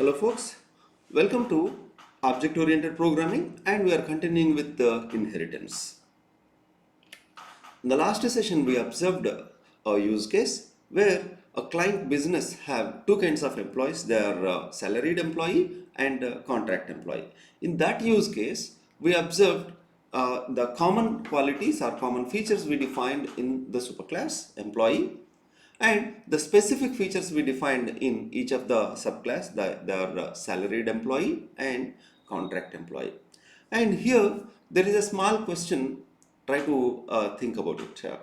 Hello folks, welcome to Object Oriented Programming, and we are continuing with the inheritance. In the last session we observed a use case where a client business have two kinds of employees. They are salaried employee and contract employee. In that use case we observed the common qualities or common features we defined in the superclass employee, and the specific features we defined in each of the subclass. They are salaried employee and contract employee. And here there is a small question. Try to think about it.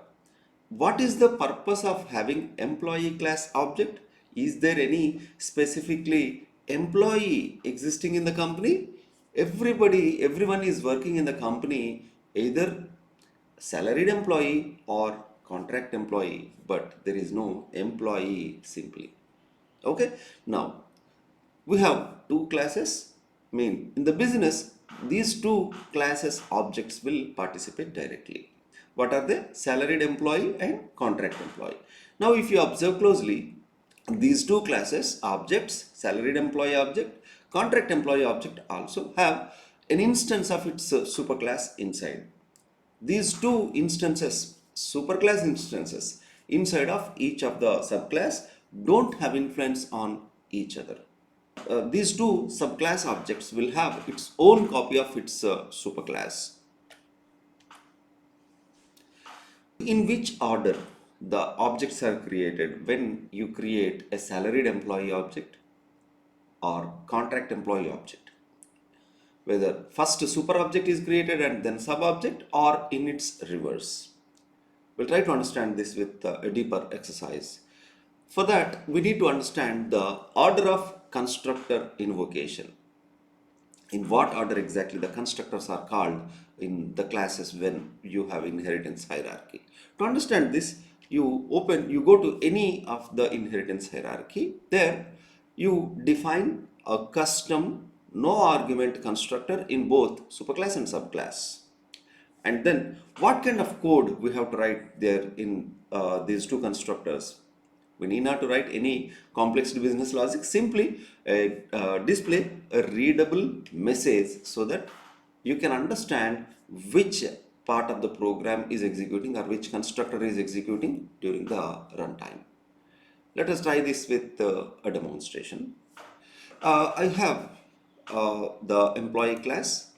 What is the purpose of having employee class object? Is there any specifically employee existing in the company? Everyone is working in the company, either salaried employee or contract employee, but there is no employee simply. Okay, now we have two classes. In the business, these two classes objects will participate directly. What are they? Salaried employee and contract employee. Now if you observe closely, these two classes objects, salaried employee object, contract employee object, also have an instance of its superclass inside. These two instances, superclass instances inside of each of the subclass, don't have influence on each other. These two subclass objects will have its own copy of its superclass. In which order the objects are created when you create a salaried employee object or contract employee object? Whether first super object is created and then sub object, or in its reverse. We'll try to understand this with a deeper exercise. For that, we need to understand the order of constructor invocation. In what order exactly the constructors are called in the classes when you have inheritance hierarchy. To understand this, you go to any of the inheritance hierarchy. There you define a custom no argument constructor in both superclass and subclass. And then what kind of code we have to write there in these two constructors? We need not to write any complex business logic. Simply display a readable message so that you can understand which part of the program is executing or which constructor is executing during the runtime. Let us try this with a demonstration. I have the employee class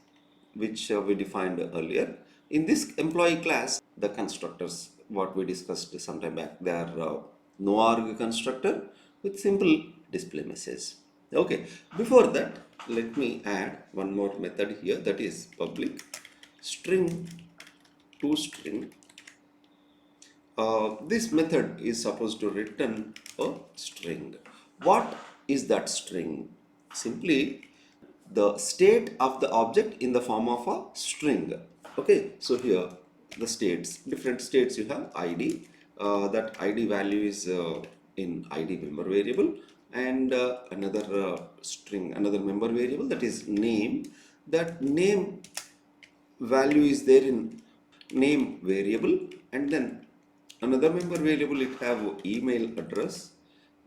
which we defined earlier. In this employee class, the constructors, what we discussed some time back, they are no arg constructor with simple display message. Okay, before that, let me add one more method here, that is public string to string. This method is supposed to return a string. What is that string? Simply the state of the object in the form of a string. Okay, so here the states, different states you have id. That id value is in id member variable, and another string, another member variable, that is name. That name value is there in name variable, and then another member variable, it have email address.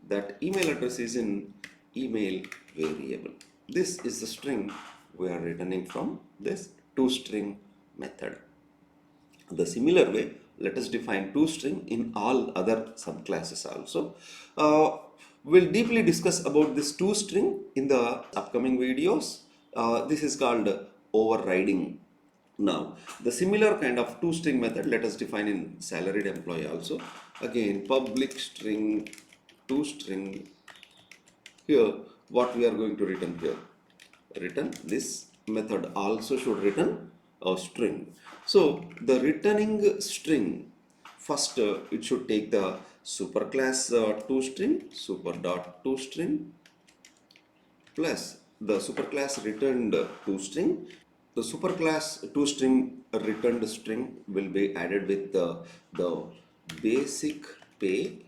That email address is in email variable. This is the string we are returning from this toString method. The similar way, let us define toString in all other subclasses also. We'll deeply discuss about this toString in the upcoming videos. This is called overriding. Now, the similar kind of toString method let us define in salaried employee also. Again, public string toString. Here, what we are going to return here? Return this method also should return a string. So the returning string, first it should take the superclass toString, super.toString, plus the superclass returned toString. The superclass toString returned string will be added with the basic pay.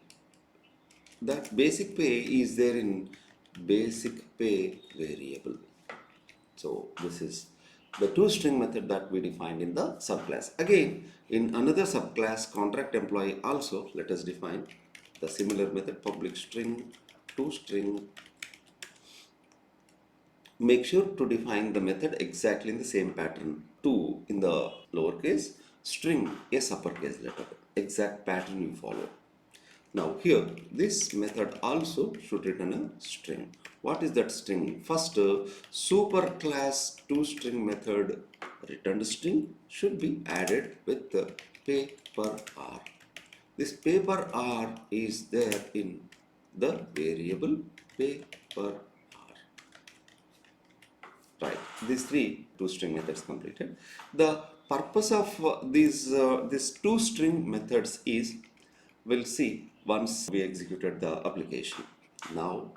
That basic pay is there in basic pay variable. So this is the toString method that we defined in the subclass. Again, in another subclass contract employee also, let us define the similar method, public string toString. Make sure to define the method exactly in the same pattern. To in the lowercase, string is uppercase letter. Exact pattern you follow. Now here, this method also should return a string. What is that string? First, superclass toString method returned string should be added with the pay per hour. This pay per hour is there in the variable pay per hour. Right, these three toString methods completed. The purpose of these toString methods is, we'll see once we executed the application. Now,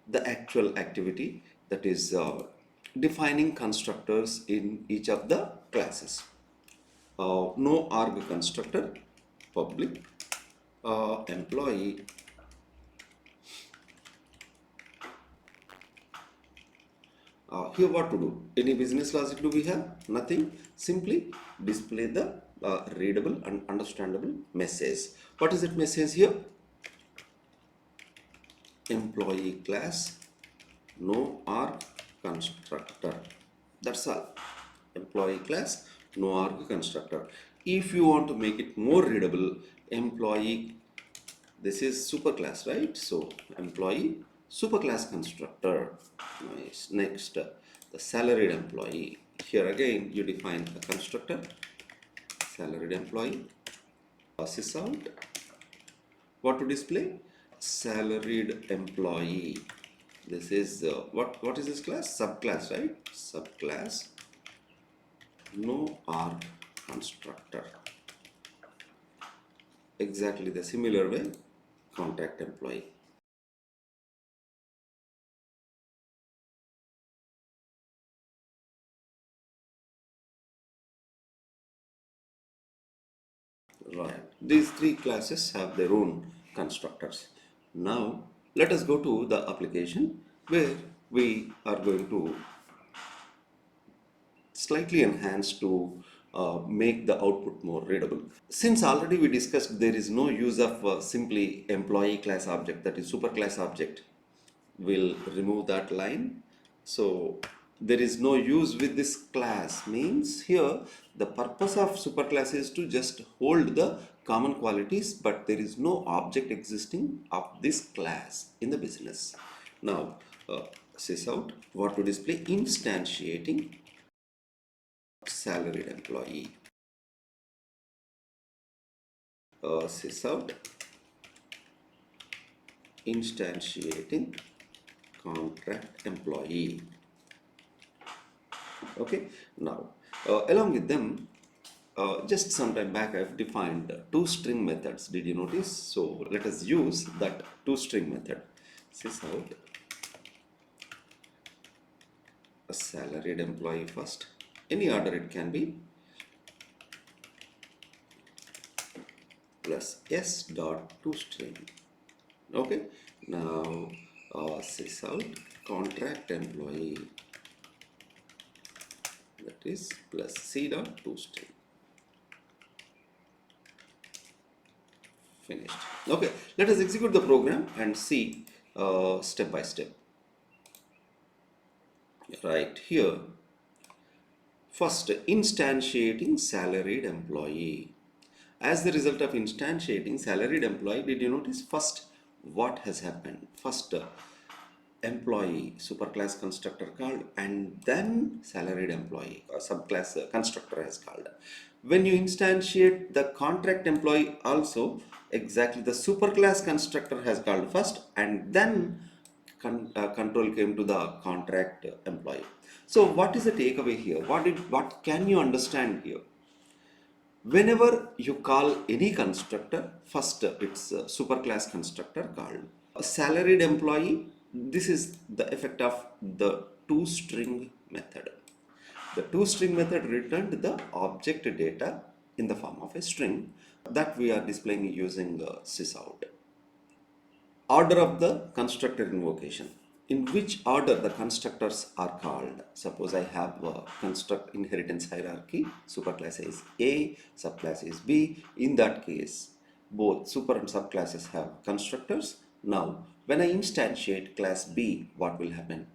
the actual activity, that is defining constructors in each of the classes. No arg constructor, public, employee. Here what to do? Any business logic do we have? Nothing. Simply display the readable and understandable message. What is that message here? Employee class, no arg constructor. That's all. Employee class, no arg constructor. If you want to make it more readable, employee, this is superclass, right? So employee superclass constructor. Nice. Next, the salaried employee. Here again you define a constructor, salaried employee. Sys out. What to display? Salaried employee. This is what is this class? Subclass, right? Subclass, no arg constructor. Exactly the similar way, contract employee. Right. These three classes have their own constructors. Now let us go to the application where we are going to slightly enhance to make the output more readable. Since already we discussed there is no use of simply employee class object, that is superclass object, we'll remove that line. So there is no use with this class, means here the purpose of superclass is to just hold the common qualities, but there is no object existing of this class in the business. Now sys out, what to display? Instantiating salaried employee. Sys out, instantiating contract employee. Okay, now along with them, just some time back I've defined two string methods. Did you notice? So let us use that two string method. Sys out a salaried employee first. Any order it can be, plus s dot toString. Okay, now sys out contract employee, that is plus c dot toString. Finished. Okay, let us execute the program and see step by step. Right here, first instantiating salaried employee. As the result of instantiating salaried employee, did you notice first what has happened? First employee superclass constructor called, and then salaried employee subclass constructor has called. When you instantiate the contract employee also, exactly the superclass constructor has called first, and then control came to the contract employee. So what is the takeaway here? What can you understand here? Whenever you call any constructor, first it's a superclass constructor called. A salaried employee, this is the effect of the toString method. The toString method returned the object data in the form of a string that we are displaying using sysout. Order of the constructor invocation. In which order the constructors are called? Suppose I have a construct inheritance hierarchy, superclass is A, subclass is B. In that case, both super and subclasses have constructors. Now, When I instantiate class B, what will happen?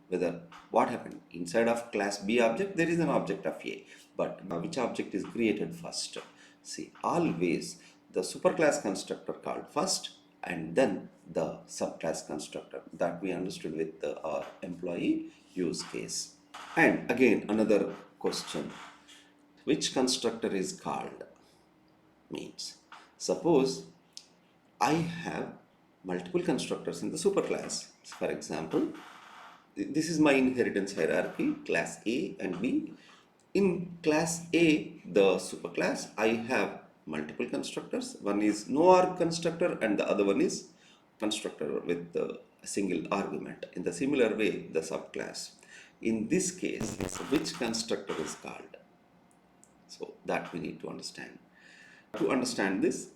What happened? Inside of class B object, there is an object of A. But which object is created first? See, always the superclass constructor called first and then the subclass constructor. That we understood with our employee use case. And again, another question. Which constructor is called? Means, suppose I have multiple constructors in the superclass. For example, this is my inheritance hierarchy, class A and B. In class A, the superclass, I have multiple constructors. One is no arg constructor and the other one is constructor with a single argument. In the similar way, the subclass. In this case, which constructor is called? So that we need to understand. To understand this,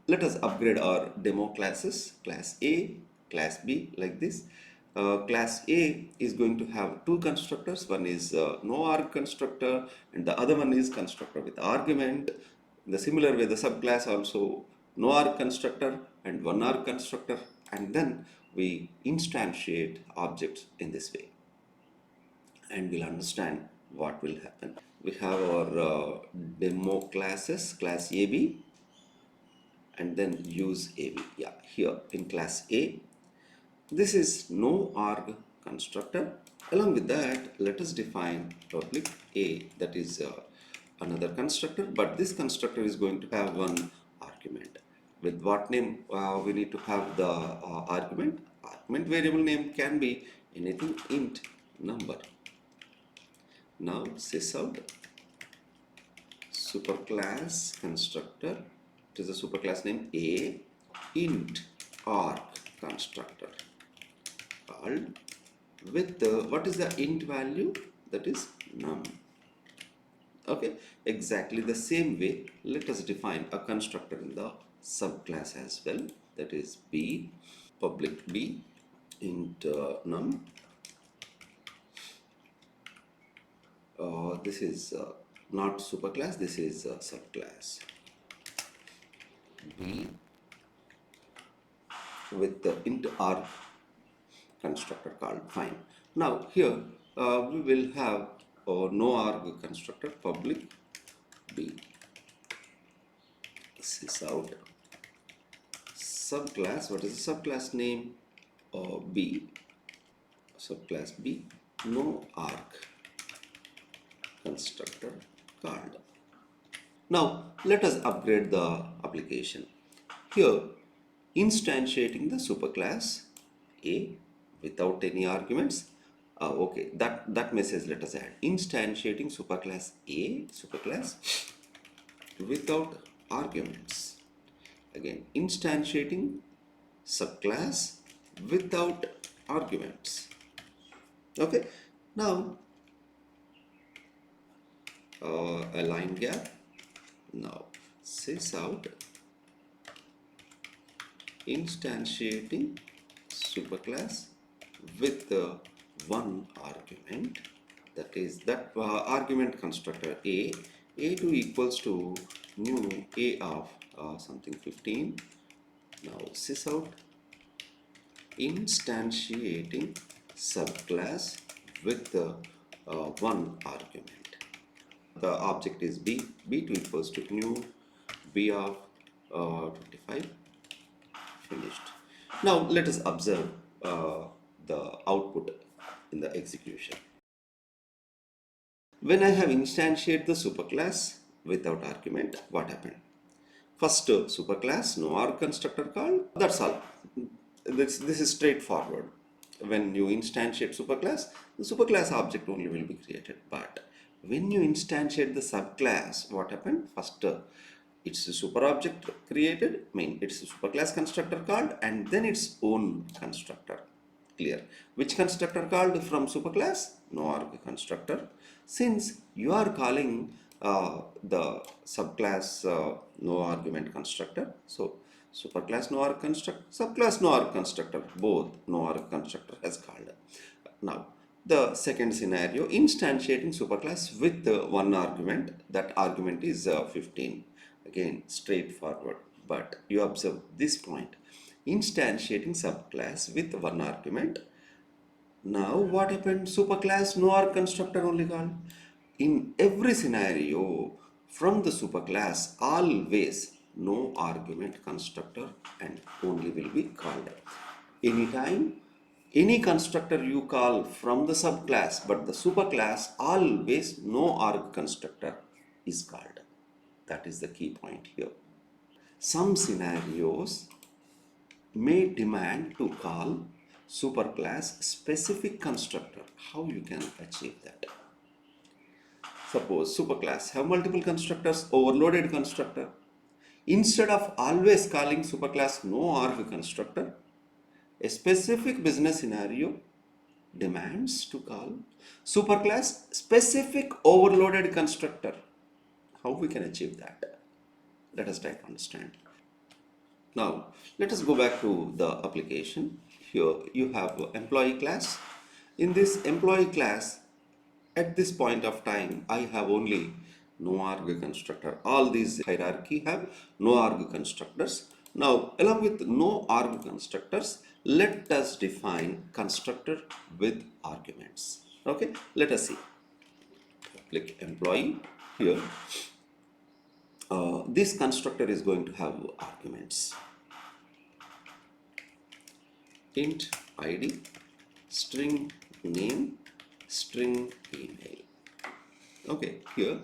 let us upgrade our demo classes, class A, class B, like this. Class A is going to have two constructors. One is no arg constructor and the other one is constructor with argument. In the similar way, the subclass also no arg constructor and one arg constructor, and then we instantiate objects in this way and we'll understand what will happen. We have our demo classes, class AB and then use AB. Yeah, here in class A, this is no arg constructor. Along with that, let us define public A, that is another constructor, but this constructor is going to have one argument. With what name we need to have the argument? Argument variable name can be anything int number. Now sys out superclass constructor. It is a superclass name A int arg constructor called with the, what is the int value? That is num. Okay, exactly the same way, let us define a constructor in the subclass as well. That is B, public B int num. This is not superclass, this is subclass B with the int arg constructor called. Fine. Now here we will have no arg constructor public B. Sys out subclass. What is the subclass name? B. Subclass B no arg constructor called. Now let us upgrade the application. Here instantiating the superclass A without any arguments. Okay, that message let us add. Instantiating superclass A, superclass without arguments. Again, instantiating subclass without arguments. Okay, now a line gap. Now sys out instantiating superclass with one argument, that is that argument constructor A2 equals to new A of something 15. Now sys out instantiating subclass with one argument. The object is B, B2 equals to new B of 25. Finished. Now let us observe the output in the execution. When I have instantiated the superclass without argument, what happened? First superclass no arg constructor called. That's all. This is straightforward. When you instantiate superclass, the superclass object only will be created. But when you instantiate the subclass, what happened? First it's a super object created, it's a superclass constructor called, and then its own constructor. Clear? Which constructor called from superclass? No arg constructor. Since you are calling the subclass no argument constructor, so superclass no arg constructor, subclass no arg constructor, both no arg constructor has called. Now the second scenario, instantiating superclass with one argument. That argument is 15. Again straightforward, but you observe this point. instantiating subclass with one argument. Now what happened? Superclass no arg constructor only called. In every scenario from the superclass, always no argument constructor and only will be called. Anytime any constructor you call from the subclass, but the superclass, always no arg constructor is called. That is the key point here. Some scenarios may demand to call superclass specific constructor. How you can achieve that? Suppose superclass have multiple constructors, overloaded constructor. Instead of always calling superclass no arg constructor, a specific business scenario demands to call superclass specific overloaded constructor. How we can achieve that? Let us try to understand. Now, let us go back to the application. Here you have employee class. In this employee class, at this point of time, I have only no arg constructor. All these hierarchy have no arg constructors. Now, along with no arg constructors, let us define constructor with arguments. Okay, let us see. Click employee here. This constructor is going to have arguments. Int id, string name, string email. Okay, here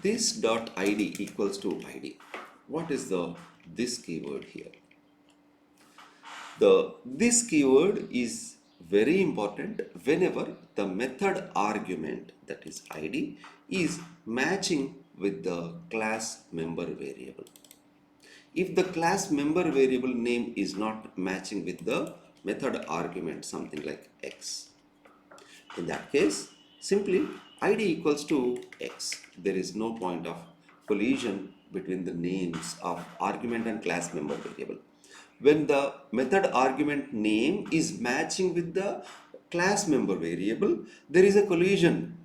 this dot id equals to id. What is the this keyword here? This keyword is very important whenever the method argument, that is id, is matching with the class member variable. If the class member variable name is not matching with the method argument, something like x, in that case, simply id equals to x. There is no point of collision between the names of argument and class member variable. When the method argument name is matching with the class member variable, there is a collision.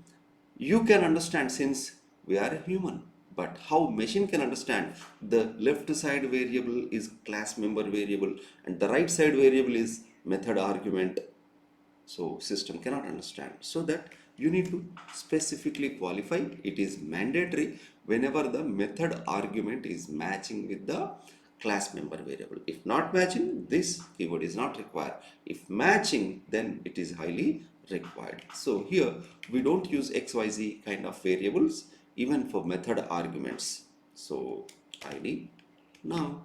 You can understand, since we are a human, but how machine can understand the left side variable is class member variable and the right side variable is method argument. So system cannot understand. So that you need to specifically qualify. It is mandatory whenever the method argument is matching with the class member variable. If not matching, this keyword is not required. If matching, then it is highly required. So here we don't use xyz kind of variables even for method arguments. So id. Now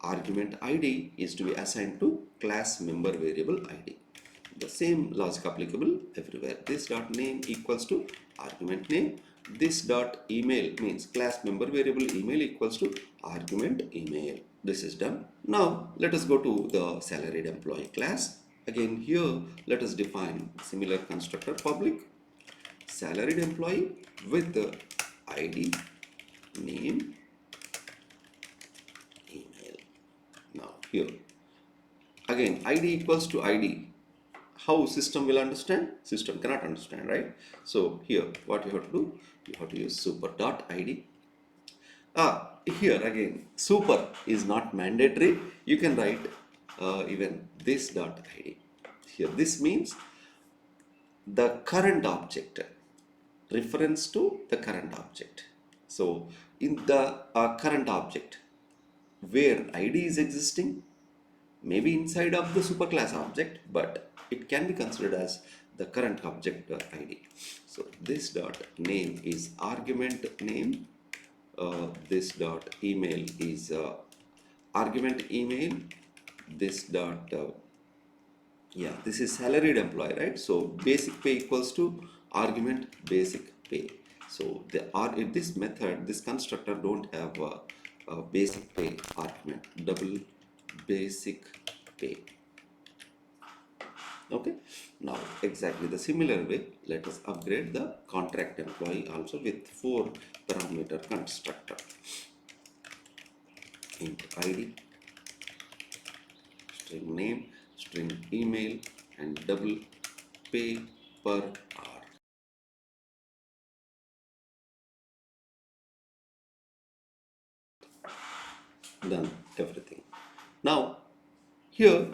argument id is to be assigned to class member variable id. The same logic applicable everywhere. This dot name equals to argument name. This dot email means class member variable email equals to argument email. This is done. Now let us go to the salaried employee class. Again here let us define similar constructor public salaried employee with the id, name, email. Now here again id equals to id. How system will understand? System cannot understand, right? So here what you have to do, you have to use super dot id. Here again super is not mandatory. You can write even this dot id. Here this means the current object, reference to the current object. So in the current object where id is existing, maybe inside of the superclass object, but it can be considered as the current object id. So this dot name is argument name. This dot email is argument email. This dot this is salaried employee, right? So basic pay equals to argument basic pay. So in this method, this constructor don't have a basic pay argument, double basic pay. Okay, now exactly the similar way, let us upgrade the contract employee also with 4 parameter constructor. Int id, string name, string email, and double pay per hour. Done everything. Now here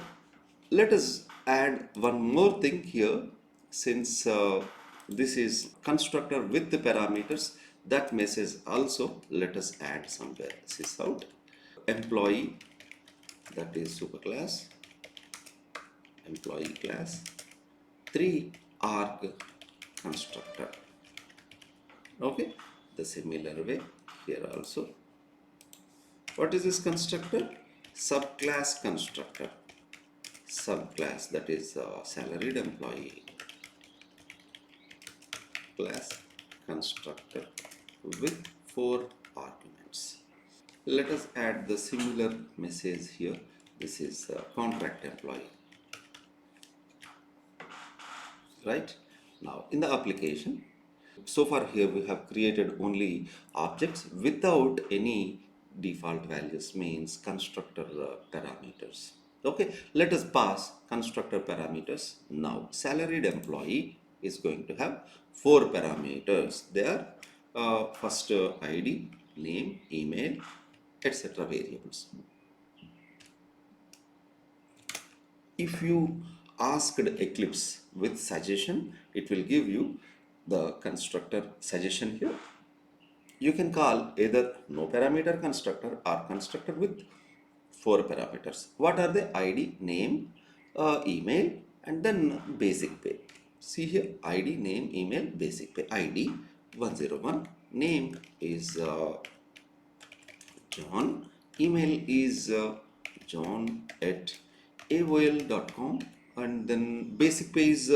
let us add one more thing here, since this is constructor with the parameters, that message also let us add somewhere. Sys out employee, that is superclass employee class 3 arg constructor. Okay, the similar way here also. What is this constructor? Subclass constructor. Subclass, that is salaried employee class constructor with 4 arguments. Let us add the similar message here. This is contract employee. Right? Now in the application, so far here we have created only objects without any default values, means constructor parameters. Okay, let us pass constructor parameters. Now salaried employee is going to have 4 parameters. They are first ID, name, email, etc. variables. If you asked Eclipse with suggestion, it will give you the constructor suggestion here. You can call either no parameter constructor or constructor with 4 parameters. What are the? ID, name, email, and then basic pay. See here, ID, name, email, basic pay. ID 101, name is John, email is john@aol.com, and then basic pay is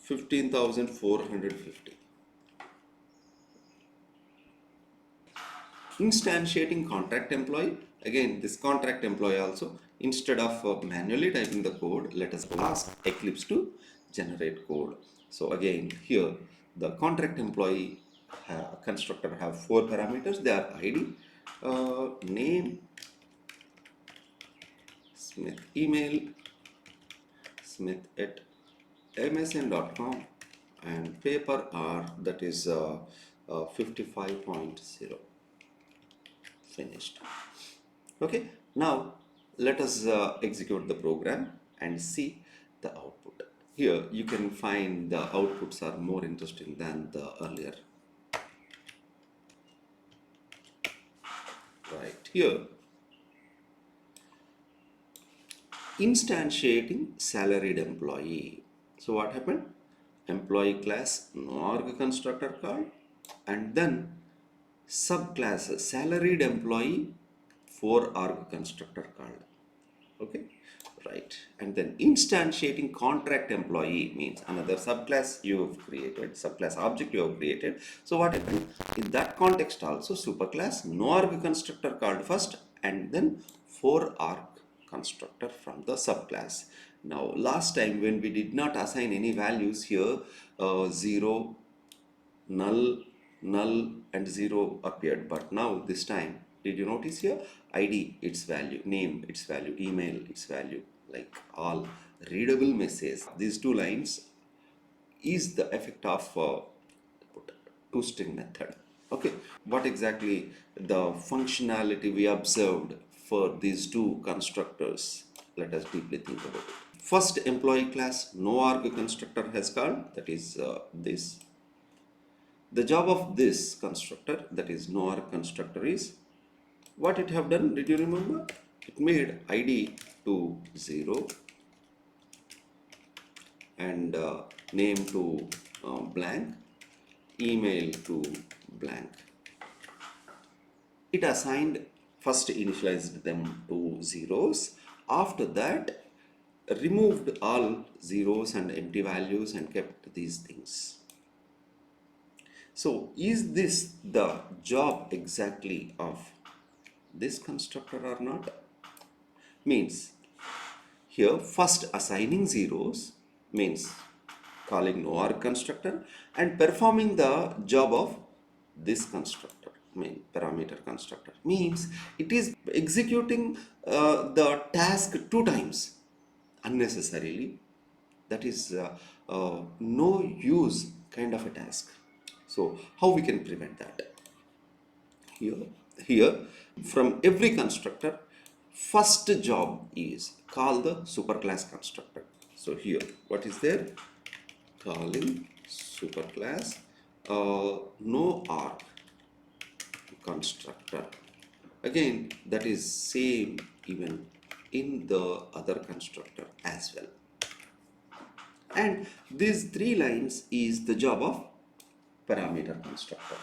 15,450. Instantiating contract employee. Again, this contract employee also, instead of manually typing the code, let us ask Eclipse to generate code. So again, here the contract employee constructor have 4 parameters. They are ID, name, Smith, email, smith@msn.com, and paper R, that is 55.0. Finished. Okay, now let us execute the program and see the output. Here you can find the outputs are more interesting than the earlier. Right here, instantiating salaried employee. So what happened? Employee class no arg constructor called, and then subclass salaried employee 4 arg constructor called. Okay, right. And then instantiating contract employee means another subclass you have created, subclass object you have created. So what happened? In that context also, superclass no arg constructor called first, and then 4 arg constructor from the subclass. Now last time when we did not assign any values here, 0, null, null, and 0 appeared, but now this time, did you notice here? ID its value, name its value, email its value, like all readable message. These 2 lines is the effect of toString method. Okay, what exactly the functionality we observed for these 2 constructors? Let us deeply think about it. First employee class no arg constructor has called, that is this. The job of this constructor, that is no arg constructor, is what it have done. Did you remember? It made ID to 0 and name to blank, email to blank. It assigned, first initialized them to zeros. After that, removed all zeros and empty values and kept these things. So is this the job exactly of this constructor or not? Means here first assigning zeros means calling no arg constructor and performing the job of this constructor, parameter constructor, means it is executing the task 2 times unnecessarily. That is no use kind of a task. So how we can prevent that? Here from every constructor first job is call the superclass constructor. So here what is there? Calling superclass no arg constructor. Again, that is same even in the other constructor as well. And these three lines is the job of parameter constructor.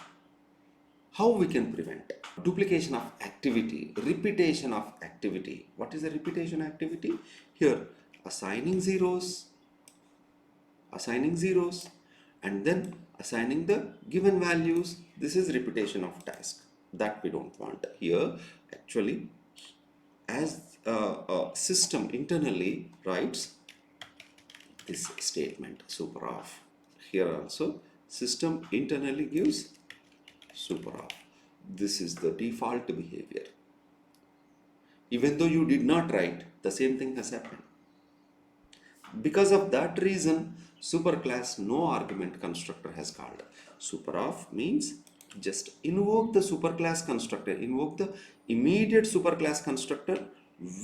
How we can prevent duplication of activity, repetition of activity? What is a repetition activity? Here, assigning zeros and then assigning the given values. This is repetition of task that we don't want here. Actually, as a system internally writes this statement super off. Here also system internally gives super off. This is the default behavior. Even though you did not write, the same thing has happened. Because of that reason, superclass no argument constructor has called. Super off means just invoke the superclass constructor, invoke the immediate superclass constructor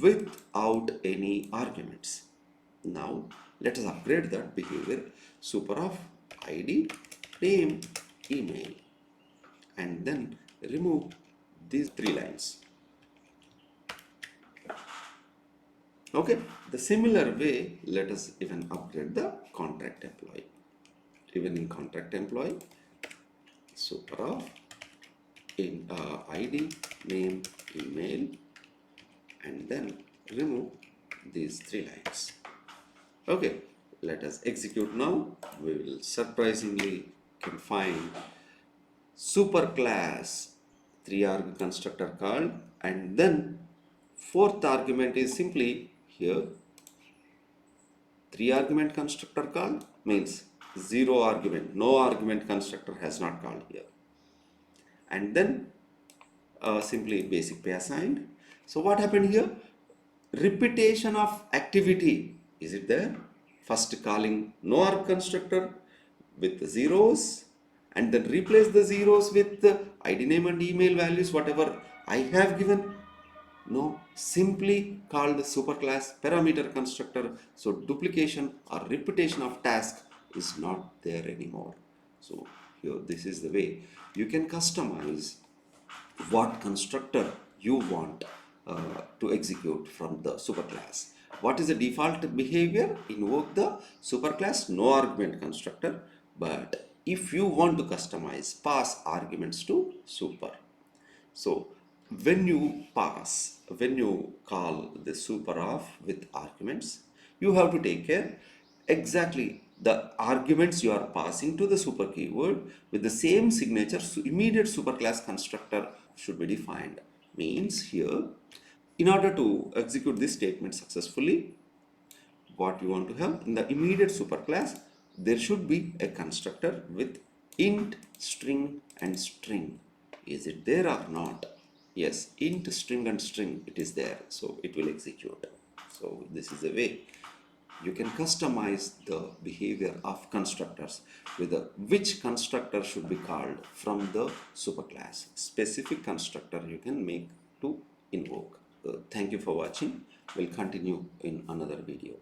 without any arguments. Now let us upgrade that behavior. Super off id name email, and then remove these three lines. Okay, the similar way, let us even upgrade the contract employee. Even in contract employee, super off in id name email, and then remove these three lines. Okay, let us execute now. We will surprisingly can find superclass 3-arg constructor called, and then fourth argument is simply here 3-argument constructor call means 0 argument, no argument constructor has not called here, and then simply basic pay assigned. So what happened here? Repetition of activity, is it there? First calling no arg constructor with the zeros, and then replace the zeros with the id name and email values whatever I have given. No, simply called the superclass parameter constructor. So duplication or repetition of task is not there anymore. So here this is the way you can customize what constructor you want to execute from the superclass. What is the default behavior? Invoke the superclass no argument constructor, but if you want to customize, pass arguments to super. So when you call the super off with arguments, you have to take care exactly the arguments you are passing to the super keyword with the same signature. So immediate superclass constructor should be defined. Means here, in order to execute this statement successfully, what you want to have in the immediate superclass, there should be a constructor with int, string and string. Is it there or not? Yes, int, string and string, it is there, so it will execute. So this is the way you can customize the behavior of constructors with which constructor should be called from the superclass. Specific constructor you can make to invoke. Thank you for watching. We'll continue in another video.